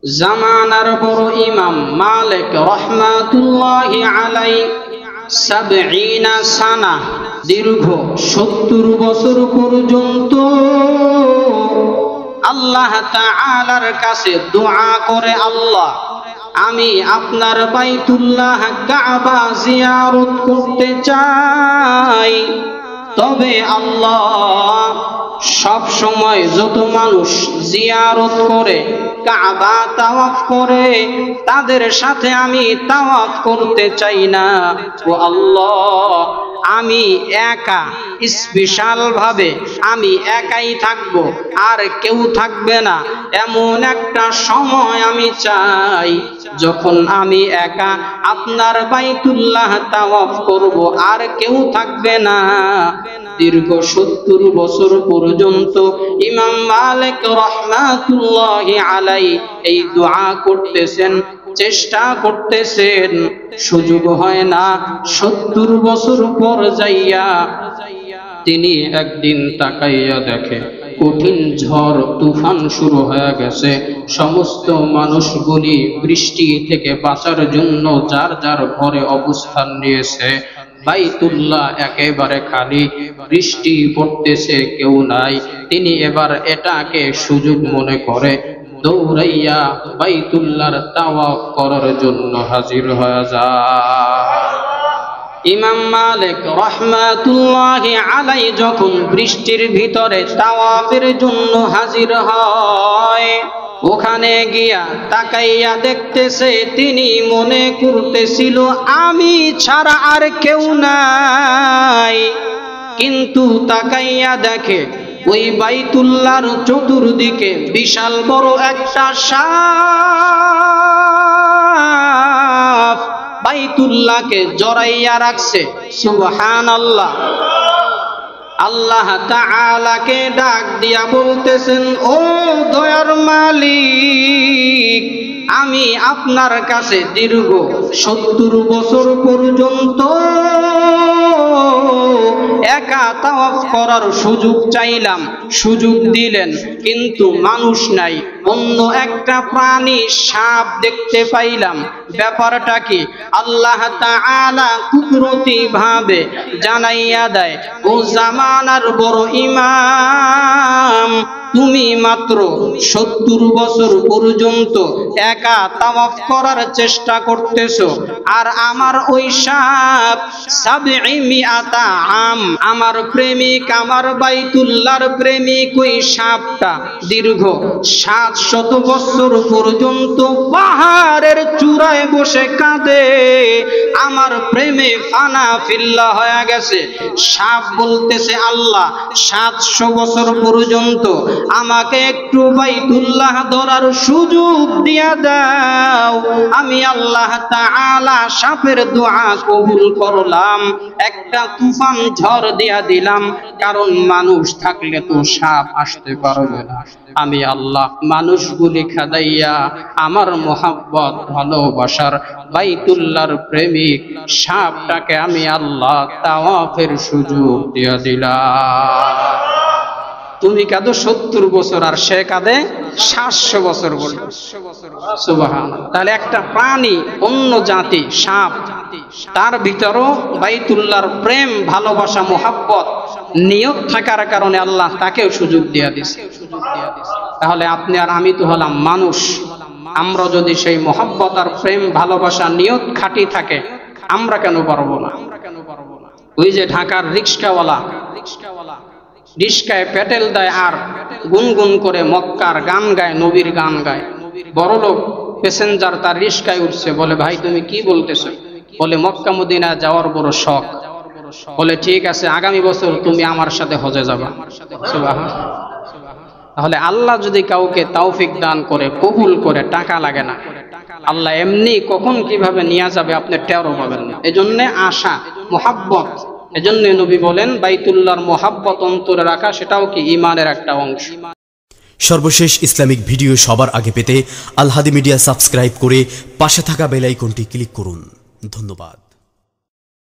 জামানার বড় ইমাম মালিক রহমাতুল্লাহি আলাইহি 70 সানা দীর্ঘ 70 বছর পর্যন্ত আল্লাহ তাআলার কাছে দোয়া করে, আল্লাহ আমি আপনার বাইতুল্লাহ কাবা জিয়ারত করতে চাই। তবে আল্লাহ সব সময় যত মানুষ জিয়ারত করে কাবা তাওয়াফ করে তাদের সাথে আমি তাওয়াফ করতে চাই না। ও আল্লাহ আমি একা স্পেশাল ভাবে আমি একাই থাকব, আর কেউ থাকবে না। এমন একটা সময় আমি চাই যখন আমি একা আপনার বাইতুল্লাহ তাওয়াফ করব, আর কেউ থাকবে না। দীর্ঘ 70 বছর পর্যন্ত ইমাম মালিক রহমাতুল্লাহি আলাইহি এই দোয়া করতেছেন, চেষ্টা করতেছেন, সুযোগ হয় না। 70 বছর পর যাইয়া তিনি একদিন তাকাইয়া দেখে কঠিন ঝড় তুফান শুরু হয়ে গেছে। সমস্ত মানুষগুলি বৃষ্টি থেকে বাঁচার জন্য যার যার ঘরে অবস্থান নিয়েছে। বাইতুল্লাহ একেবারে খালি, বৃষ্টি পড়তেছে, কেউ নাই। তিনি এবার এটাকে সুযোগ মনে করে দৌড়াইয়া বাইতুল্লাহর তাওয়াফ করার জন্য হাজির হয়ে যায়। ইমাম মালিক রহমাতুল্লাহি আলাইহি যখন বৃষ্টির ভিতরে তাওয়াফের জন্য হাজির হয়, ওখানে গিয়া তাকাইয়া দেখতেছে, তিনি মনে করতেছিল আমি ছাড়া আর কেউ নাই। কিন্তু তাকাইয়া দেখে ওই বাইতুল্লাহর চতুর্দিকে বিশাল বড় একটা সাপ বাইতুল্লাহকে জড়াইয়া রাখছে। সুবহানাল্লাহ। আল্লাহ তাআলাকে ডাক দিয়া বলতেছেন, ও দয়ার মালিক, আমি আপনার কাছে দীর্ঘ 70 বছর পর্যন্ত একা তাওয়াফ করার সুযোগ চাইলাম, সুযোগ দিলেন, কিন্তু মানুষ নাই। অন্য একটা প্রাণী সাপ দেখতে পাইলাম। ব্যাপারটা কি? আল্লাহ তাআলা কুদরতি ভাবে জানাইয়া দেয়, ও জামানার বড় ইমাম, তুমি মাত্র 70 বছর পর্যন্ত একা তাওয়াফ করার চেষ্টা করতেছো, আর আমার ওই সাপ 700 আম, আমার প্রেমিক, আমার বাইতুল্লাহর প্রেমিক ওই সাপটা দীর্ঘ 700 বছর পর্যন্ত পাহাড়ের চূড়ায় বসে কাঁদে, আমার প্রেমে ফানা ফিল্লা হয়ে গেছে। সাপ বলতেছে, আল্লাহ 700 বছর পর্যন্ত আমাকে একটু বাইতুল্লাহ ধরার সুযোগ দিয়া দাও। আমি আল্লাহ তাআলা সাপের দোয়া কবুল করলাম, একটা তুফান ঝড় দিয়া দিলাম, কারণ মানুষ থাকলে তো সাপ আসতে পারবে না। আমি আল্লাহ মানুষগুলি খাদাইয়া আমার মোহাব্বত ভালোবাসার বাইতুল্লাহর প্রেমিক সাপটাকে আমি আল্লাহ তাওয়াফের সুযোগ দিয়া দিলাম। তুমি কাঁদো 70 বছর, আর সে কাঁদে 700 বছর বলে। সুবহানাল্লাহ। তাহলে একটা প্রাণী, অন্য জাতি সাপ, তার ভিতরও বাইতুল্লাহর প্রেম, ভালোবাসা, মোহাব্বত নিয়ত থাকার কারণে আল্লাহ তাকেও সুযোগ দিয়া দিছে। তাহলে আপনি আর আমি তো হলাম মানুষ। আমরা যদি সেই মোহাব্বত আর প্রেম, ভালোবাসা, নিয়ত খাঁটি থাকে, আমরা কেন পারবো না? ওই যে ঢাকার রিক্সাওয়ালা রিক্সায় পেটেল দেয় আর গুনগুন করে মক্কার গান গায়, নবীর গান গায়। বড়লোক প্যাসেঞ্জার তার রিক্সায় উঠছে, বলে ভাই তুমি কি বলতেছো? বলে মক্কা মদিনা যাওয়ার বড় শখ। বলে ঠিক আছে, আগামী বছর তুমি আমার সাথে হজে যাবা। সুবহানাল্লাহ। তাহলে আল্লাহ যদি কাউকে তৌফিক দান করে, কবুল করে, টাকা লাগে না। আল্লাহ এমনি কখন কিভাবে নিয়ে যাবে আপনি টেরও পাবেন না। এজন্য আশা, মোহাব্বত। এজন্য নবী বলেন বাইতুল্লাহর মোহাব্বত অন্তরে রাখা, সেটাও কি ঈমানের একটা অংশ। সর্বশেষ ইসলামিক ভিডিও সবার আগে পেতে আল হাদি মিডিয়া সাবস্ক্রাইব করে পাশে থাকা বেল আইকনটি ক্লিক করুন। ধন্যবাদ।